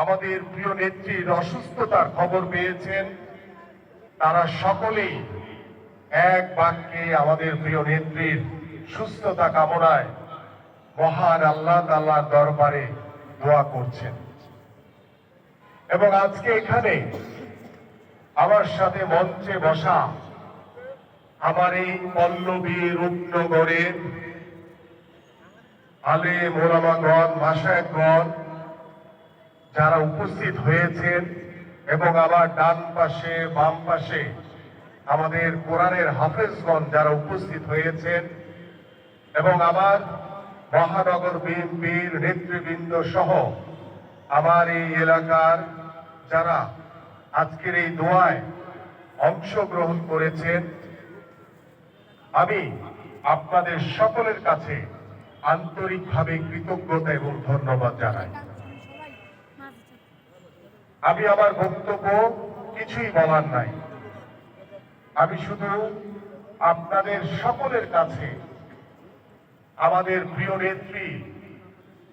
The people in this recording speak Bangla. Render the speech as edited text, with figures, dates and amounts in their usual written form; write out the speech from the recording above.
আমাদের প্রিয় নেত্রীর অসুস্থতার খবর পেয়েছেন, তারা সকলেই এক বাক্যে আমাদের প্রিয় নেত্রীর সুস্থতা কামনায় মহান আল্লাহ তাআলার দরবারে দোয়া করছেন। এবং আজকে এখানে আমার সাথে মঞ্চে বসা আমার এই পল্লবী রূপনগরের আলেম ওলামাগণ, মাশায়েখগণ যারা উপস্থিত হয়েছেন, এবং আমার ডান পাশে বাম পাশে আমাদের কোরআনের হাফেজগণ যারা উপস্থিত হয়েছেন, এবং আমার মহানগর বিএনপির নেতৃবৃন্দ সহ আমার এই এলাকার যারা আজকের এই দোয়ায় অংশগ্রহণ করেছেন, আমি আপনাদের সকলের কাছে আন্তরিকভাবে কৃতজ্ঞতা এবং ধন্যবাদ জানাই। আমি আমার বক্তব্য কিছুই বলার নাই, আমি শুধু আপনাদের সকলের কাছে আমাদের প্রিয় নেত্রী